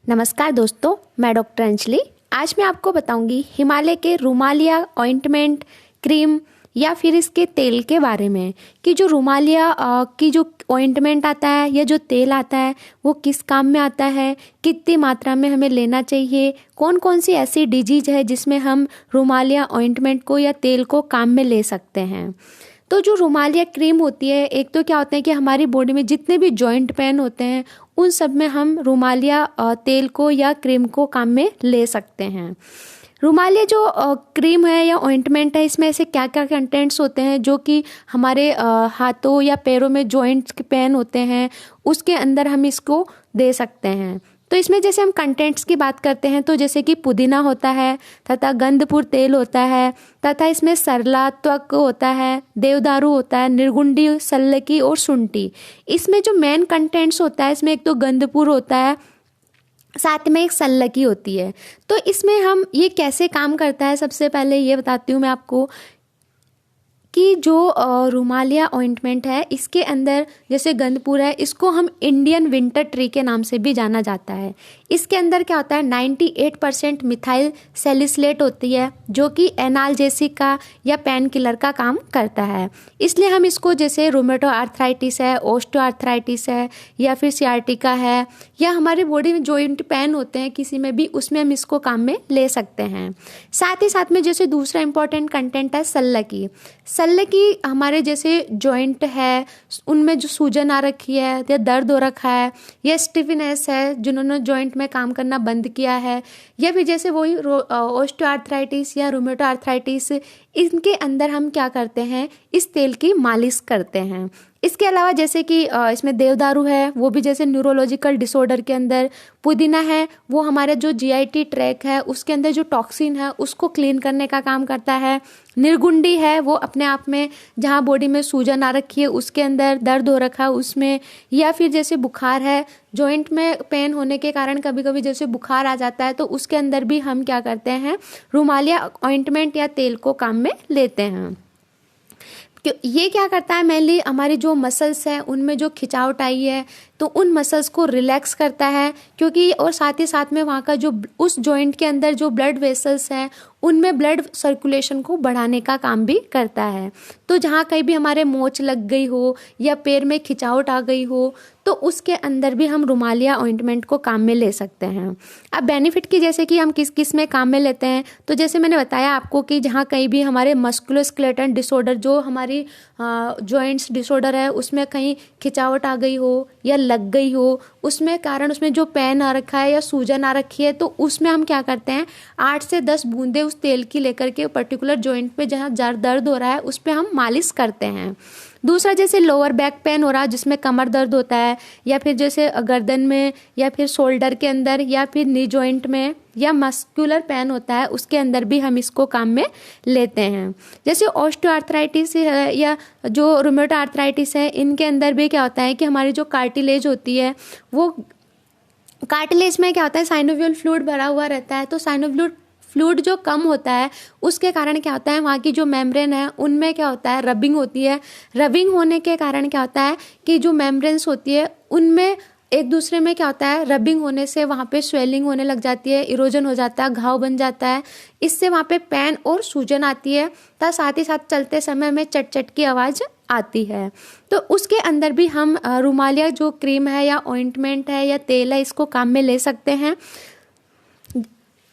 नमस्कार दोस्तों, मैं डॉक्टर अंजलि। आज मैं आपको बताऊंगी हिमालय के रुमालिया ऑइंटमेंट, क्रीम या फिर इसके तेल के बारे में कि जो रुमालिया की जो ऑइंटमेंट आता है या जो तेल आता है वो किस काम में आता है, कितनी मात्रा में हमें लेना चाहिए, कौन कौन सी ऐसी डिजीज है जिसमें हम रुमालिया ऑइंटमेंट को या तेल को काम में ले सकते हैं। तो जो रुमालिया क्रीम होती है, एक तो क्या होता है कि हमारी बॉडी में जितने भी जॉइंट पेन होते हैं उन सब में हम रुमालिया तेल को या क्रीम को काम में ले सकते हैं। रुमालिया जो क्रीम है या ऑइंटमेंट है, इसमें ऐसे क्या क्या कंटेंट्स होते हैं जो कि हमारे हाथों या पैरों में जॉइंट्स के पेन होते हैं उसके अंदर हम इसको दे सकते हैं। तो इसमें जैसे हम कंटेंट्स की बात करते हैं तो जैसे कि पुदीना होता है तथा गंधपुर तेल होता है तथा इसमें सरला, त्वक होता है, देवदारू होता है, निर्गुंडी, सल्लकी और शुंठी। इसमें जो मेन कंटेंट्स होता है, इसमें एक तो गंधपुर होता है, साथ में एक सल्लकी होती है। तो इसमें हम ये कैसे काम करता है, सबसे पहले ये बताती हूँ मैं आपको कि जो रुमालिया ऑइंटमेंट है इसके अंदर जैसे गंधपुर है, इसको हम इंडियन विंटर ट्री के नाम से भी जाना जाता है। इसके अंदर क्या होता है, 98% मिथाइल सैलिसिलेट होती है जो कि एनाल्जेसिक का या पेन किलर का काम करता है। इसलिए हम इसको जैसे रोमेटो आर्थराइटिस है, ओस्टो आर्थराइटिस है या फिर सियाटिका है या हमारे बॉडी में जॉइंट पेन होते हैं किसी में भी, उसमें हम इसको काम में ले सकते हैं। साथ ही साथ में जैसे दूसरा इंपॉर्टेंट कंटेंट है सल्लकी। सल्लकी हमारे जैसे जॉइंट है उनमें जो सूजन आ रखी है या दर्द हो रखा है या स्टिफनेस है, जिन्होंने जॉइंट में काम करना बंद किया है, या फिर जैसे वही ओस्टियोआर्थराइटिस या रूमेटो आर्थराइटिस, इनके अंदर हम क्या करते हैं, इस तेल की मालिश करते हैं। इसके अलावा जैसे कि इसमें देवदारू है, वो भी जैसे न्यूरोलॉजिकल डिसऑर्डर के अंदर, पुदीना है वो हमारे जो जीआईटी ट्रैक है उसके अंदर जो टॉक्सिन है उसको क्लीन करने का काम करता है। निर्गुंडी है वो अपने आप में जहाँ बॉडी में सूजन आ रखी है उसके अंदर, दर्द हो रखा है उसमें, या फिर जैसे बुखार है, जॉइंट में पेन होने के कारण कभी कभी जैसे बुखार आ जाता है तो उसके अंदर भी हम क्या करते हैं, रुमालिया ऑइंटमेंट या तेल को काम में लेते हैं। ये क्या करता है, मेनली हमारी जो मसल्स है उनमें जो खिंचावट आई है तो उन मसल्स को रिलैक्स करता है, क्योंकि और साथ ही साथ में वहाँ का जो उस जॉइंट के अंदर जो ब्लड वेसल्स हैं उनमें ब्लड सर्कुलेशन को बढ़ाने का काम भी करता है। तो जहाँ कहीं भी हमारे मोच लग गई हो या पैर में खिंचावट आ गई हो तो उसके अंदर भी हम रुमालिया ऑइंटमेंट को काम में ले सकते हैं। अब बेनिफिट की जैसे कि हम किस किस में काम में लेते हैं, तो जैसे मैंने बताया आपको कि जहाँ कहीं भी हमारे मस्कुलोस्केलेटल डिसऑर्डर, जो हमारी जॉइंट्स डिसऑर्डर है उसमें कहीं खिंचावट आ गई हो या लग गई हो, उसमें कारण उसमें जो पेन आ रखा है या सूजन आ रखी है, तो उसमें हम क्या करते हैं 8 से 10 बूंदे उस तेल की लेकर के पर्टिकुलर जॉइंट पे जहाँ दर्द हो रहा है उस पे हम मालिश करते हैं। दूसरा जैसे लोअर बैक पेन हो रहा है जिसमें कमर दर्द होता है या फिर जैसे गर्दन में या फिर शोल्डर के अंदर या फिर नी जॉइंट में या मस्कुलर पेन होता है, उसके अंदर भी हम इसको काम में लेते हैं। जैसे ऑस्टियोआर्थराइटिस है या जो रूमेटो आर्थराइटिस है, इनके अंदर भी क्या होता है कि हमारी जो कार्टिलेज होती है वो कार्टिलेज में क्या होता है, साइनोवियल फ्लूइड भरा हुआ रहता है। तो साइनोवियल फ्लूइड जो कम होता है उसके कारण क्या होता है, वहाँ की जो मेम्ब्रेन है उनमें क्या होता है, रबिंग होती है। रबिंग होने के कारण क्या होता है कि जो मेम्ब्रेन्स होती है उनमें एक दूसरे में क्या होता है, रबिंग होने से वहाँ पे स्वेलिंग होने लग जाती है, इरोजन हो जाता है, घाव बन जाता है। इससे वहाँ पे पेन और सूजन आती है तथा साथ ही साथ चलते समय में चट चट की आवाज़ आती है। तो उसके अंदर भी हम रुमालिया जो क्रीम है या ऑइंटमेंट है या तेल है इसको काम में ले सकते हैं।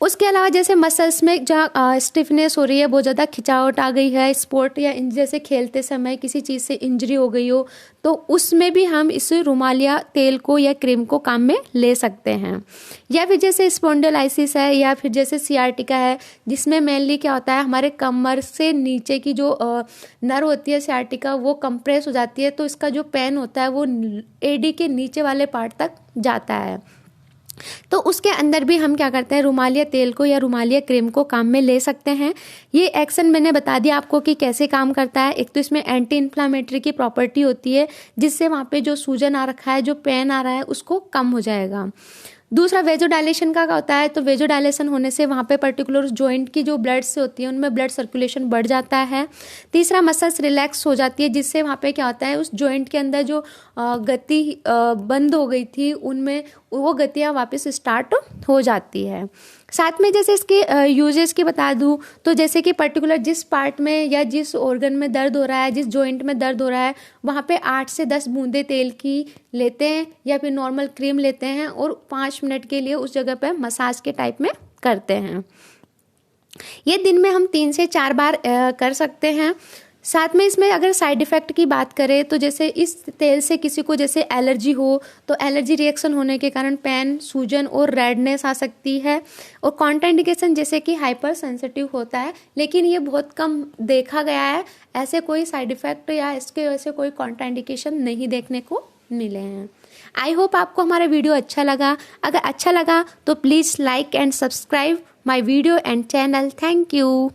उसके अलावा जैसे मसल्स में जहाँ स्टिफनेस हो रही है, बहुत ज़्यादा खिंचावट आ गई है, स्पोर्ट या जैसे खेलते समय किसी चीज़ से इंजरी हो गई हो, तो उसमें भी हम इस रुमालिया तेल को या क्रीम को काम में ले सकते हैं। या फिर जैसे स्पॉन्डिलोलाइसिस है या फिर जैसे सियाटिका है, जिसमें मेनली क्या होता है, हमारे कमर से नीचे की जो नर्व होती है सियाटिका वो कंप्रेस हो जाती है, तो इसका जो पेन होता है वो एडी के नीचे वाले पार्ट तक जाता है। तो उसके अंदर भी हम क्या करते हैं, रुमालिया तेल को या रुमालिया क्रीम को काम में ले सकते हैं। ये एक्शन मैंने बता दिया आपको कि कैसे काम करता है। एक तो इसमें एंटी इन्फ्लामेटरी की प्रॉपर्टी होती है जिससे वहाँ पे जो सूजन आ रखा है, जो पेन आ रहा है उसको कम हो जाएगा। दूसरा वेजोडाइलेशन का क्या होता है, तो वेजोडाइलेशन होने से वहाँ पे पर्टिकुलर जॉइंट की जो ब्लड से होती है उनमें ब्लड सर्कुलेशन बढ़ जाता है। तीसरा मसल्स रिलैक्स हो जाती है, जिससे वहाँ पे क्या होता है उस जॉइंट के अंदर जो गति बंद हो गई थी उनमें वो गतियाँ वापस स्टार्ट हो जाती है। साथ में जैसे इसके यूजेस की बता दूँ तो जैसे कि पर्टिकुलर जिस पार्ट में या जिस ऑर्गन में दर्द हो रहा है, जिस जॉइंट में दर्द हो रहा है, वहाँ पे 8 से 10 बूंदे तेल की लेते हैं या फिर नॉर्मल क्रीम लेते हैं और 5 मिनट के लिए उस जगह पे मसाज के टाइप में करते हैं। ये दिन में हम 3 से 4 बार कर सकते हैं। साथ में इसमें अगर साइड इफ़ेक्ट की बात करें तो जैसे इस तेल से किसी को जैसे एलर्जी हो तो एलर्जी रिएक्शन होने के कारण पेन, सूजन और रेडनेस आ सकती है। और कॉन्ट्राइंडिकेशन जैसे कि हाइपर सेंसिटिव होता है, लेकिन ये बहुत कम देखा गया है। ऐसे कोई साइड इफ़ेक्ट या इसके वजह से कोई कॉन्ट्राइंडिकेशन नहीं देखने को मिले हैं। आई होप आपको हमारा वीडियो अच्छा लगा। अगर अच्छा लगा तो please like and subscribe my video and channel. Thank you.